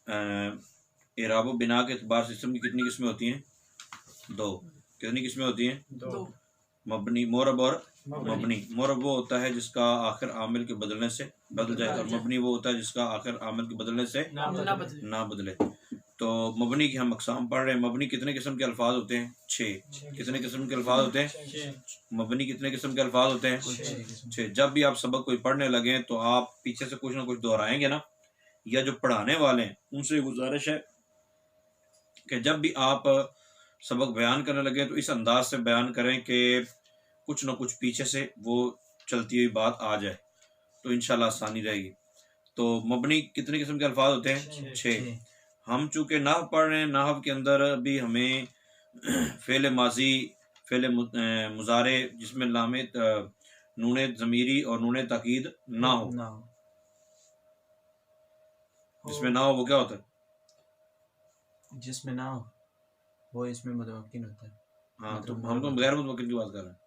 इराब बिना के अतबार से इसम की कितनी किस्में होती हैं? दो। कितनी किस्में होती हैं? दो। मबनी, मोरब और मबनी। मोरब वो होता है जिसका आखिर आमिल के बदलने से बदल जाए, और मबनी वो होता है जिसका आखिर आमिल के बदलने से ना बदले। तो मबनी की हम अक़साम पढ़ रहे हैं। मबनी कितने किस्म के अल्फाज होते हैं? 6। कितने किस्म के अल्फाज होते हैं? मबनी कितने किस्म के अल्फाज होते हैं? 6। जब भी आप सबक कोई पढ़ने लगे तो आप पीछे से कुछ ना कुछ दोहराएंगे ना, या जो पढ़ाने वाले हैं उनसे गुजारिश है कि जब भी आप सबक बयान करने लगे तो इस अंदाज से बयान करें कि कुछ ना कुछ पीछे से वो चलती हुई बात आ जाए, तो इंशाल्लाह आसानी रहेगी। तो मबनी कितने किस्म के अल्फाज होते हैं? 6। हम चूँकि नाहव पढ़ रहे हैं, नाहव के अंदर भी हमें फ़ेल माजी, फ़ेल मुजारे जिसमें लामे नूने ज़मीरी और नूने ताकीद ना हो, जिसमें ना हो वो क्या होता है? जिसमें ना हो वो इसमें मुतमक्किन होता है। हाँ, तो हम तो गैर मुतमक्किन की बात कर रहे हैं।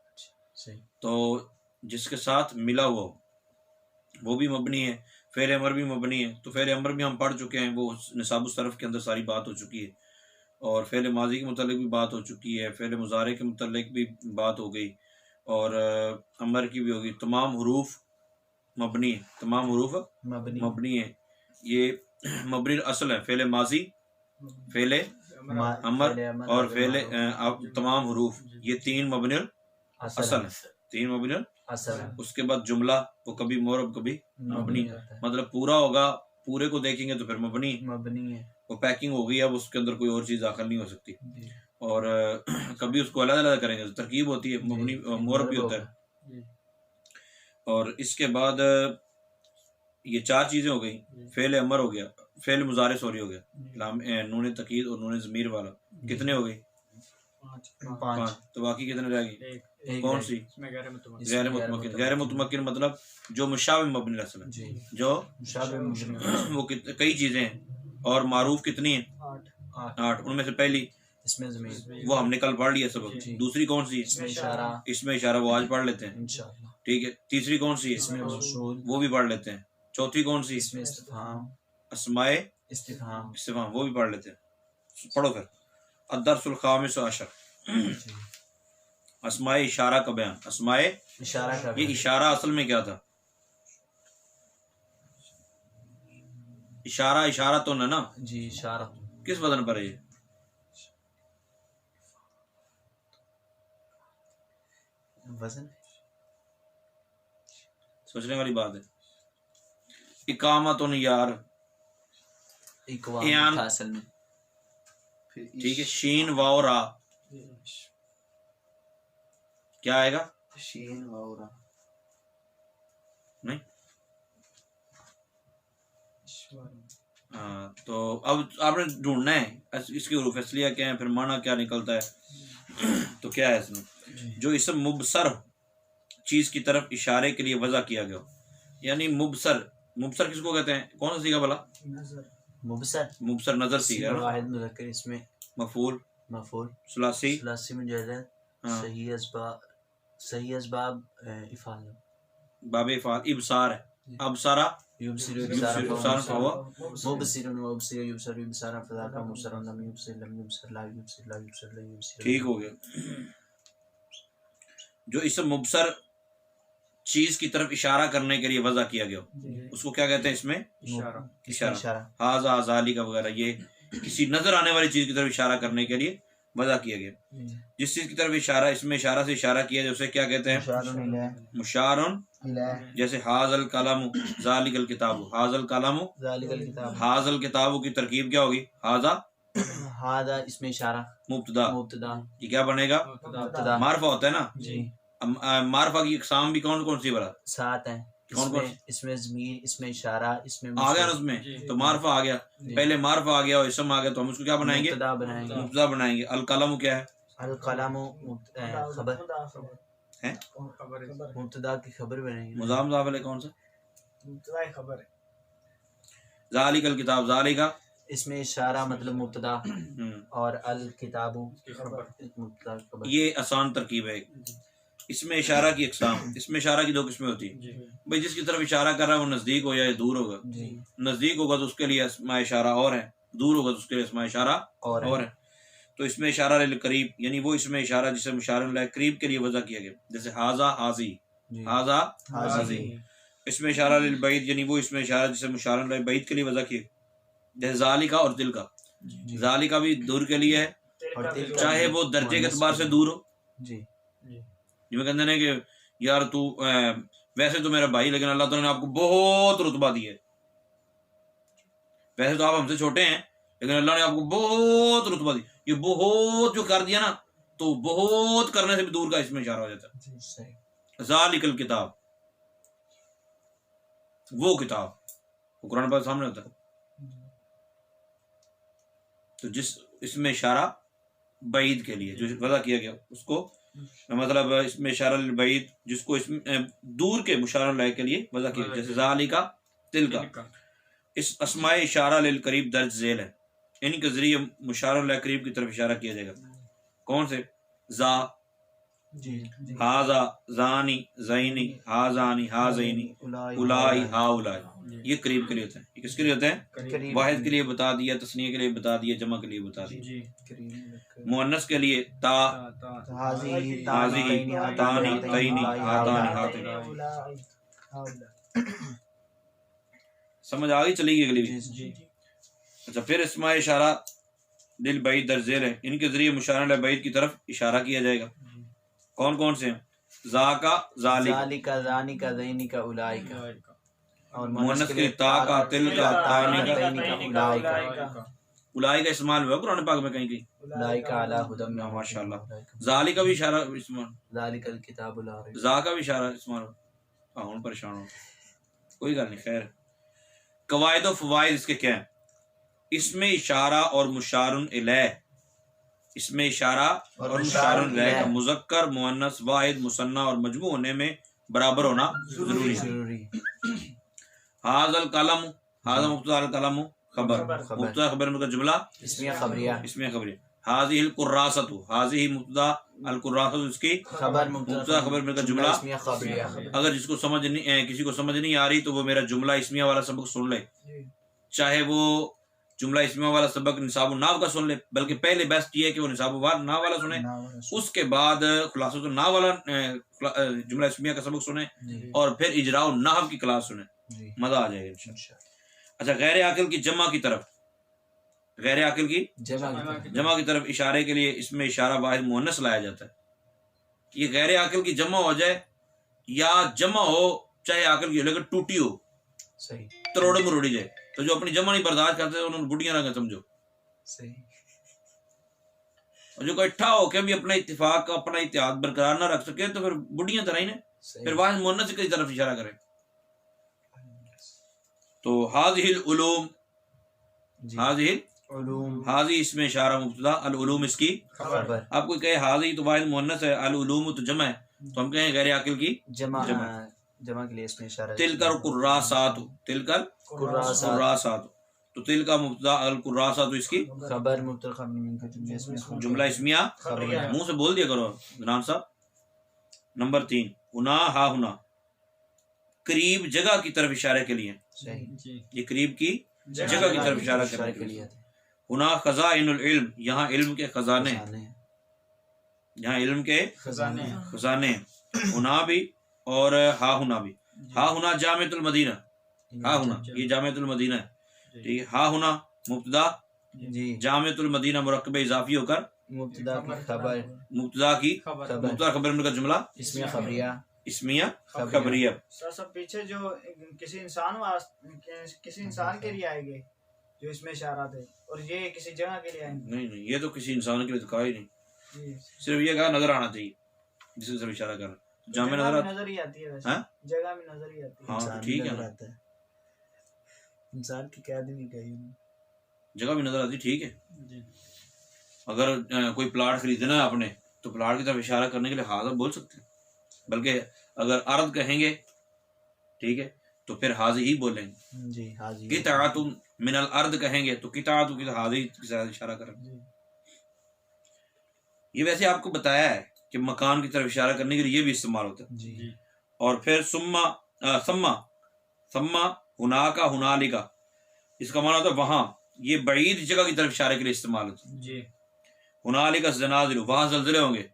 सही। तो जिसके साथ मिला हुआ वो भी मबनी है। फ़ेल अमर भी मबनी है। तो फ़ेल अमर भी हम पढ़ चुके हैं, वो निसाबुस सरफ़ के अंदर सारी बात हो चुकी है, और फ़ेल माजी के मुतालिक भी बात हो चुकी है, फ़ेल मुज़ारे के मुतालिक भी बात हो गई, और अमर की भी होगी। तमाम हरूफ मबनी है, तमाम हरूफ मबनी है। ये मबनी असल है। फ़ेल माजी, फ़ेल अमर और फ़ेल तमाम हरूफ, ये 3 मबनी असल है। 3 मबनी असल है। उसके बाद जुमला वो कभी मोरब कभी मबनी, मतलब पूरा होगा, पूरे को देखेंगे तो फिर मबनी है। वो पैकिंग हो गई, अब उसके अंदर कोई और चीज़ दाखिल नहीं हो सकती। और कभी उसको अलग अलग करेंगे तो तरकीब होती है, मबनी मोरब भी होता है। और इसके बाद ये 4 चीज़ें हो गई। फ़ेल अमर हो गया, फ़ेल मुज़ारे सॉरी हो गया, नून तकीद और नून ज़मीर वाला। कितने हो गई? 5। तो बाकी कितने रह गई? कौन सी? गैर मुतमक्किन। गैर मुतमक्किन मतलब जो मुशाबिह मबनी असल है, जो वो कई चीज़ें हैं। और मारूफ कितनी है? 8। उनमें से पहली इसमें ज़मीर, वो हमने कल पढ़ लिया सबक। दूसरी कौन सी है? इसमें इशारा, वो आज पढ़ लेते हैं, ठीक है। तीसरी कौन सी है? वो भी पढ़ लेते हैं। चौथी कौन सी? अस्माए इस्तिफहाम, वो भी पढ़ लेते हैं। पढ़ो फिर। अद-दर्सुल खामिस अशर, अस्माए इशारा का बयान। अस्माए इशारा का, ये इशारा असल में क्या था? इशारा तो ना जी, इशारा किस वजन पर है? ये वजन सोचने वाली बात है। इकामतुन यार, असल में, ठीक है। शीन वाव रा, क्या आएगा? शीन वाव रा नहीं। तो अब आपने ढूंढना है इसकी हुरूफ असलिया क्या है, फिर माना क्या निकलता है। तो क्या है इसमें? जो इसम मुबसर चीज़ की तरफ इशारे के लिए वज़ा किया गया, यानी मुबसर। मुबसर किसको कहते हैं? कौन सा सीगा भला? मुबसर नजर सीगा। वाहिद मुज़क्कर, इसमें मफूल सुलासी मुजर्रद, सही असबाब इफ़ाल, बाब इफ़ाल, इब्सार है। अबसारा युबसिर ठीक हो गया। जो इसम मुबसर चीज की तरफ इशारा करने के लिए वज़ा किया गया, उसको क्या कहते हैं? इसमें इशारा। हाजा आजाली का वगैरह, ये किसी नजर आने वाली चीज की तरफ इशारा करने के लिए वज़ा किया गया। जिस चीज की तरफ इशारा, इसमें इशारा से इशारा किया जाए उसे क्या कहते हैं? मुशारुन। जैसे हाजल कलम ज़ालिकल किताबु, हाजल कलम हाजल किताबु की तरकीब क्या होगी? हाजा इसमें इशारा मुब्तदा, ये क्या बनेगा? मारफा होता है ना जी। मारफा की अक़साम भी कौन कौन सी बड़ा? 7 हैं। कौन? इसमें ज़मीर, इसमें इशारा, इसमें आ गया ना उसमें। तो मारफा आ गया, पहले मारफा आ गया और इसम आ गया, तो हम उसको क्या बनाएंगे? मुब्तदा बनाएंगे। अल कलम क्या है? अल कलम खबर है, मुब्तदा की खबर बनेगी। मुज़ाफ मुज़ाफ अलैह कौन सा? मुब्तदा खबर है। ज़ालिकल किताब, ज़ालिका इसमें इशारा मतलब मुब्तदा, और अल किताबु मुब्तदा खबर। ये आसान तरकीब है। इसमें इशारा की अक़साम, इसमें इशारा की 2 किस्में होती हैं भाई। जिसकी तरफ इशारा कर रहा है वो नज़दीक हो या दूर होगा। नज़दीक होगा तो उसके लिए इस्मा इशारा और है, दूर होगा तो उसके लिए इस्मा इशारा और है। तो इसमें इशारा लिल करीब यानी वो इसमें इशारा जिसे मुशार इलैहि करीब के लिए वज़ा किया गया, जैसे हाजा हाजी, हाजा हाजी। इसमें इशारा लिल बैद यानी वो इसमें इशारा जिसे मुशार इलैहि बैद के लिए वज़ा किया, जैसे ज़ालिका और तिलका। ज़ालिका भी दूर के लिए है, चाहे वो दर्जे के एतबार से दूर हो। जिसमें कहते हैं कि यार तू वैसे तो मेरा भाई, लेकिन अल्लाह ताला ने आपको बहुत रुतबा दिया है। वैसे तो आप हमसे छोटे हैं, लेकिन अल्लाह ने आपको बहुत रुतबा दी। ये बहुत जो कर दिया ना, तो बहुत करने से भी दूर का इसमें इशारा हो जाता है। ज़ालिकल किताब, वो किताब, वो कुरान पर सामने होता है। तो जिस इसमें इशारा बैद के लिए जो वज़ा किया गया उसको मतलब इसमें इशारा लिल बैद जिसको इसमें दूर के मुशार इलैहि के लिए वज़ा किया, जैसे ज़ालिका तिलका। इस अस्माए इशारा लिल करीब दर्ज झेल है, इनके जरिए मुशार इलैहि करीब की तरफ इशारा किया जाएगा। कौन से? जा, हाजा, जानी, ज़ैनी, हाजानी, हाज़ैनी, उलाई, हाउलाई, ये करीब के लिए होते हैं। ये किसके लिए होते हैं? वाहिद के लिए बता दिया, तस्नीय के लिए बता दिया, जमा के लिए बता दिया। मुअन्नस के लिए ता, हाज़ी, तानी, तैनी, हातानी, हातैनी। समझ आ गई? चलेगी अगली भी। अच्छा, फिर इस्माए इशारा लिल बैद दर्ज झेल है, इनके जरिए मुशार इलैहि बैद की तरफ इशारा किया जाएगा। कौन कौन से हैं? ज़ाका, ज़ालिका, ज़ानिका, ज़ैनिका, उलाइका। और मुअन्नस के लिए ताका, तिलका, तानिका, तैनिका, उलाइका। उलाइका इस्तेमाल हुआ कुरान पाक में कहीं कहीं। उलाइका अला हुदम मिन माशाअल्लाह। ज़ालिका भी इशारा इस्तेमाल, ज़ालिकल किताबुल ला रैब। ज़ा का भी इशारा इस्तेमाल। हूं परेशान हो, कोई गल नहीं, खैर। कवायद और फवाइद इसके क्या हैं? इसमें इशारा और मुशारुन इलैह, इसमें इशारा और मुशारुन इलैह का मुज़क्कर, मुअन्नस, वाहिद, मुसन्ना और मजमू होने में बराबर होना जरूरी है। हाज़ल कलम, हाज़ा मुब्तदा अल कलम खबर, मुब्तदा खबर में का जुमला इस्मिया खबरिया, इस्मिया खबरिया। हाज़िहिल कुर्रासतु, हाज़िही मुब्तदा अल कुर्रासतु इसकी खबर, मुब्तदा खबर में का जुमला इस्मिया खबरिया। अगर जिसको समझ नहीं, किसी को समझ नहीं आ रही तो वो मेरा जुमला इस्मिया वाला सबक सुन ले, चाहे वो जुमला इस्मिया वाला सबक निसाबुन नाव का सुन ले, बल्कि पहले बेस्ट ये है कि वो निसाबुन नाव वाला सुने, उसके बाद खुलासतुन नाव वाला जुमला इस्मिया का सबक सुने, और फिर इजराउन नाहव की क्लास सुने, मजा आ जाएगा इंशाअल्लाह। अच्छा, गैर आकिल की जमा की तरफ, गैर आकिल की जमा की तरफ इशारे के लिए इसमें इशारा वाहिद मुअन्नस लाया जाता है। ये गैर आकिल की जमा हो जाए या जमा हो, चाहे आकिल की लेकिन टूटी हो, सही तरोड़ मरोड़ी जाए, तो जो अपनी जमा नहीं बर्दाश्त करते उन्होंने बुढ़ियां ना समझो, सही। और जो इकट्ठा होकर भी अपना इत्तेफाक का अपना इत्तेहाद बरकरार ना रख सके तो फिर बुढ़ियां तरह ही ने, फिर वाहिद मुअन्नस की तरफ इशारा करें। तो हाज़िहिल उलूम, हाज़िहिल उलूम, हाज़ी इसमें इशारा मुब्तदा, अल उलूम इसकी खबर। आपको कहे हाज़ी तो वाहिद मुअन्नस है, अल उलूम तो जमा है, तो हम कहें गैर आकिल की जमा के लिए इसमें इशारा। तिलकल कुर्रासातु, तिलकल कुर्रासातु, तो तिल का मुब्तदा, अल कुर्रासातु इसकी खबर, मुब्तदा खबर, जुमला इस्मिया मुंह से बोल दिया करो गनान साहब। नंबर 3, हुना, हा हुना, करीब जगह की तरफ इशारे के लिए, ये करीब की जगह की तरफ इशारा करने के लिए। हुना खज़ाइनुल इल्म, यहाँ इल्म के खजाने, यहाँ इल्म के खजाने। हुना भी और हा हुना भी। हा हुना जामिअतुल मदीना, हा हुना ये जामिअतुल मदीना है, ठीक है। हा हुना मुब्तदा, जामिअतुल मदीना मुरक्कब इजाफी होकर मुब्तदा की खबर का जुमला इस्मिया खबरिया, इस्मिया खबरिया। सब पीछे जो किसी इंसान के लिए आएंगे जो इसमें इशारा थे, और ये किसी जगह के लिए आएंगे। नहीं, ये तो किसी इंसान के लिए तो कहा ही नहीं, सिर्फ ये कहा नजर आना चाहिए जिसे सब इशारा कर। जामे नजर ही आती है वैसे, जगह में नजर ही आती है। हाँ ठीक है ना, इंसान की कैद नहीं कही, जगह भी नजर आती, ठीक है। अगर कोई प्लाट खरीदना है आपने, तो प्लाट की तरफ इशारा करने के लिए हाज़ा बोल सकते हैं, बल्कि अगर अर्द कहेंगे, ठीक है, तो फिर हाज़ी ही बोलेंगे जी। हाज़ी किताअतु मिनल अर्द कहेंगे तो किताअतु की हाज़ी के साथ इशारा करेंगे। ये वैसे आपको बताया है कि मकान की तरफ इशारा करने के लिए ये भी इस्तेमाल होता है। जी और फिर सम्मा हुनाका हुनालिका, इसका माना होता है वहां, ये बईद जगह की तरफ इशारे के लिए इस्तेमाल होता है। जी हुनालिका ज़नाज़िल, वहां ज़लज़ले होंगे।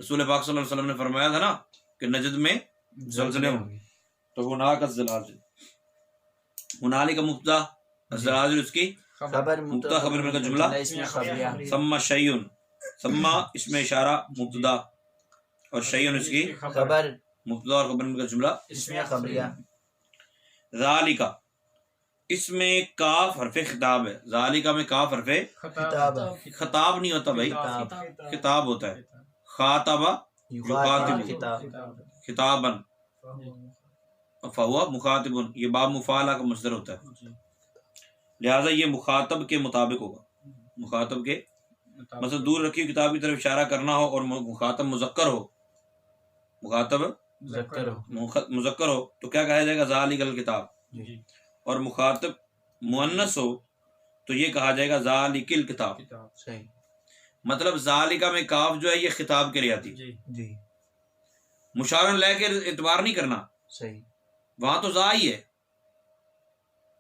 रसूल पाक सल्लल्लाहु अलैहि वसल्लम ने फरमाया था ना कि नजद में ज़लज़ले होंगे, तो हुनाका ज़लाज़िल, हुनालिका मुब्तदा, ज़लाज़िल उसकी खबर मुब्तदा, खबर में का जुमला, इसमें खबरिया सम्मा शय्युन, सम्मा इसमें इशारा मुब्तदा और शय्युन उसकी खबर मुब्तदा और खबर में का जुमला। इसमें खबरिया ज़ालिका, इसमें काफ हरफे खिताब है। ज़ालिका में काफ हरफे किताब खिताब नहीं होता भाई, खिताब होता है। खातबा युखातिबु, किताब खिताबन, फहुआ मुखातिबुन, ये बाब मुफाला का मसदर होता है। लिहाजा ये मुखातब के मुताबिक होगा, मुखातब के मतलब दूर रखी किताब की तरफ इशारा करना हो और मुखातब मुज़क्कर हो, मुखातब मुज़क्कर हो मुज़क्कर हो तो क्या कहा जाएगा? ज़ालिकल किताब। जी और मुखातब मुअन्नस हो तो ये कहा जाएगा ज़ालिकिल किताब। सही मतलब ज़ालिका में काफ जो है ये खिताब के लिए आती है, जी मुशारन लह के एतबार नहीं करना, सही वहां तो ज़ा ही है,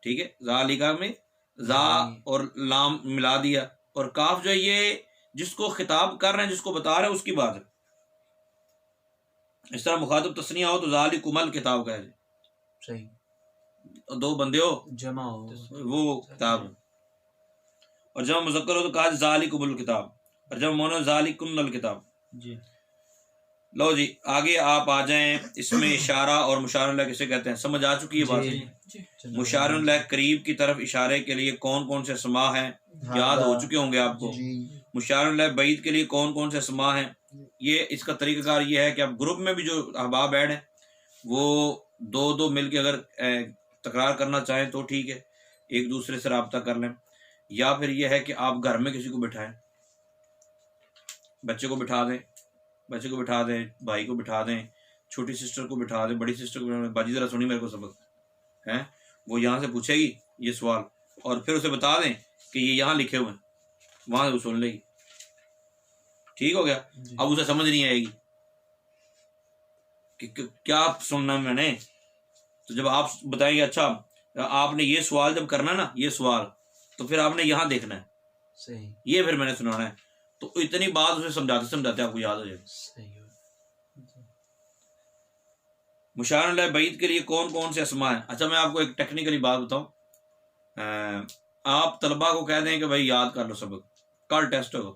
ठीक है। ज़ालिका में ज़ा और लाम मिला दिया, और काफ जो है ये जिसको खिताब कर रहे हैं, जिसको बता रहे हैं उसकी बात है। इस तरह मुखातब तस्निया हो तो ज़ालिकुमल किताब कहे, सही दो बंदे हो जमा हो वो किताब, और जब मुज़क्कर हो तो कहा ज़ालिकुमुल किताब, और जब मोनो ज़ालिकुन्नल किताब। जी लो जी आगे आप आ जाएं। इसमें इशारा और मुशारन लह किसे कहते हैं, समझ आ चुकी है बात। मुशारन लह करीब की तरफ इशारे के लिए कौन कौन से अस्मा हैं याद हो चुके होंगे आपको। मुशारन लह बईद के लिए कौन कौन से अस्मा हैं, ये इसका तरीक़ाकार ये है कि आप ग्रुप में भी जो अहबाब ऐड हैं वो दो दो मिल के अगर तकरार करना चाहें तो ठीक है, एक दूसरे से रब्ता कर लें, या फिर यह है कि आप घर में किसी को बिठाएं, बच्चे को बिठा दें, बच्चे को बिठा दें, भाई को बिठा दें, छोटी सिस्टर को बिठा दें, बड़ी सिस्टर को बिठा दें, बाजी ज़रा सुनी मेरे को सबक है, वो यहाँ से पूछेगी ये सवाल और फिर उसे बता दें कि ये यहाँ लिखे हुए हैं, वहाँ से वो सुन लेगी, ठीक हो गया। अब उसे समझ नहीं आएगी कि क्या सुनना मैंने, तो जब आप बताएंगे अच्छा आपने ये सवाल जब करना ना, ये सवाल तो फिर आपने यहाँ देखना है, सही ये फिर मैंने सुनाना है, तो इतनी बात उसे समझाते समझाते आपको याद हो जाए। सही मुशारन लह बईद के लिए कौन कौन से अस्मा हैं। अच्छा मैं आपको एक टेक्निकली बात बताऊं, आप तलबा को कह दें कि भाई याद कर लो सबक, कल टेस्ट होगा,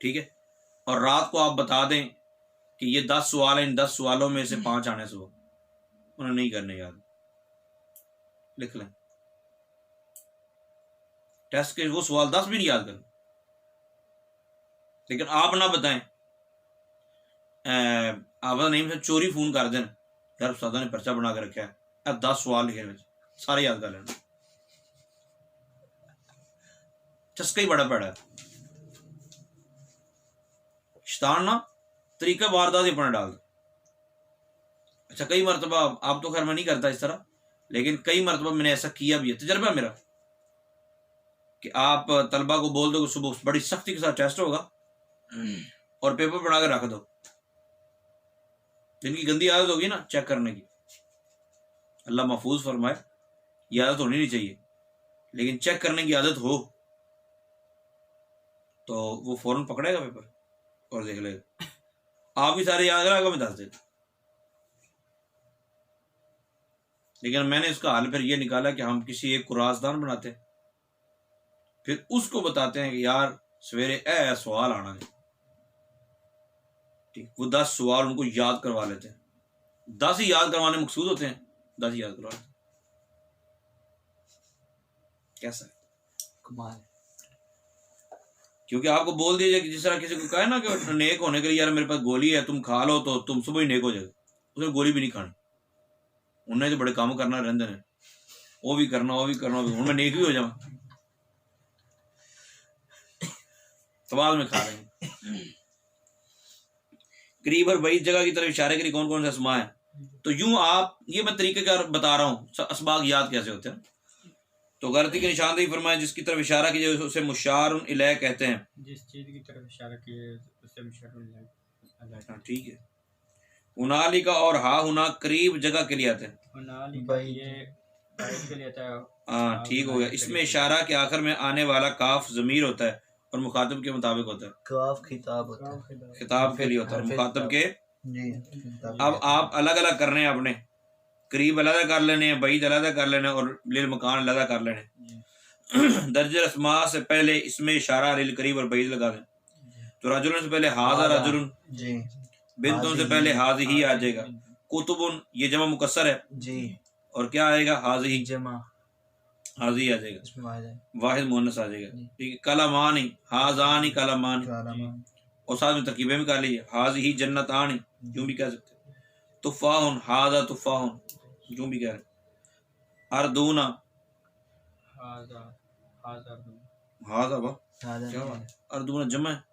ठीक है, और रात को आप बता दें कि ये 10 सवाल हैं, इन 10 सवालों में से 5 आने से हो, उन्हें नहीं करने याद, लिख लें टेस्ट के वो सवाल 10 भी नहीं याद कर, लेकिन आप ना बताएं, आप नहीं से चोरी फोन कर दें, यार उस्तादा ने पर्चा बना के रखा है, अब 10 सवाल लिखे सारे याद कर लेना, चस्का ही बड़ा पड़ा है। शैतान ना तरीका वारदात ही अपना डाल दे। अच्छा कई मरतबा, आप तो खैर मैं नहीं करता इस तरह, लेकिन कई मरतबा मैंने ऐसा किया भी है, तजर्बा मेरा, कि आप तलबा को बोल दो कि सुबह बड़ी सख्ती के साथ टेस्ट होगा और पेपर बना कर रख दो, जिनकी गंदी आदत होगी ना चेक करने की, अल्लाह महफूज फरमाए, ये आदत होनी नहीं चाहिए, लेकिन चेक करने की आदत हो तो वो फौरन पकड़ेगा पेपर और देख लेगा, आप भी सारे याद रखा मैं 10 देता। लेकिन मैंने इसका हल फिर ये निकाला कि हम किसी एक को राजदान बनाते हैं, फिर उसको बताते हैं कि यार सवेरे ए सवाल आना है, ठीक, वो 10 सवाल उनको याद करवा लेते हैं, 10 ही याद करवाने मकसूद होते हैं, 10 ही याद करवा लेते हैं। कैसा कमाल, क्योंकि आपको बोल दिया जाए कि जिस तरह किसी को कहे ना कि नेक होने के लिए यार मेरे पास गोली है तुम खा लो तो तुम सुबह ही नेक हो जाएगा, उसने गोली भी नहीं खानी, उन्हें तो बड़े काम करना रहते हैं, वो भी करना उनमें नेक भी हो जाए, सवाल में खा लेंगे। करीब और बईद जगह की तरफ इशारे के लिए कौन कौन से अस्मा है, तो यूं आप, ये मैं तरीके का बता रहा हूँ असबाग याद कैसे होते हैं। तो गलती की निशानदेही फरमाए जिसकी तरफ इशारा किया उसे मुशारुन इलैह कहते हैं। जिस चीज की तरफ इशारा किए उससे मुशारुन इलैह। हाँ ठीक है। उनाली का और हा हुना करीब जगह के लिए आते हैं। उनाली का ये बाइट के लिए आता है। हाँ ठीक हो गया। इसमें इशारा के आखिर में आने वाला काफ ज़मीर होता है और मुखातब के मुताबिक होता है। काफ खिताब होता है, खिताब के लिए होता है, मुखातब के। जी। अब आप अलग अलग करने हैं, अपने करीब अलग कर लेने हैं, बईद अलग कर लेने और लिल मकान अलग कर लेने। दर्ज अस्मा से पहले इसमें इशारा लिल करीब और बईद लगा दें। तो रजुलन से पहले हाजा रजुलन, जी। बिन्तुन से पहले हाजी ही आ जाएगा। कुतुबुन ये जमा मुकस्सर है जी, और क्या आएगा हाजी ही, जमा हाजी आ जाएगा, इसमें वाहिद है। वाहिद मुअन्नस आ जाएगा। ठीक है। कलमानी हाजानी कलमानी, और साथ में तरकीबें भी कर लीजिए। हाजी ही जन्नतानी यूं भी कह सकते हैं। तुफाहुन हाजा तुफाहुन यूं भी कह रहे हैं। अर्दूना हाजा हाजा हाजा बा हाजा क्या बात है? अर्दूना जमा है।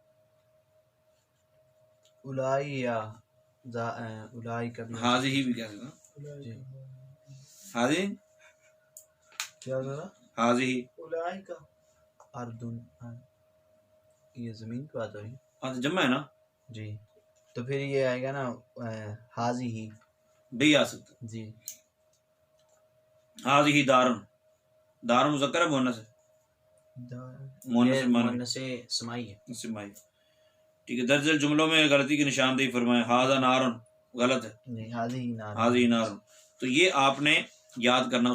उलाई या उलाई का भी हाजी ही भी कह सकते हैं। जी। हाजी क्या होगा? हाजी ही उलाई का अर्दुन, हाँ, ये जमीन की बात हो रही है। हाँ तो जमा है ना जी। तो फिर ये आएगा ना हाजी ही। भी आ सकता है। जी। हाजी ही दारुन, दारुन मुज़क्कर है मुअन्नस है, मुअन्नस ये माना मुअन्नस से समाई है। सिमाई। ठीक है। दर्जल जुमलों में गलती की निशानदेही फरमाए। हाजा नारुन गलत है, नहीं, हाजी ही नार। हाजी नारुन। तो ये आपने याद करना।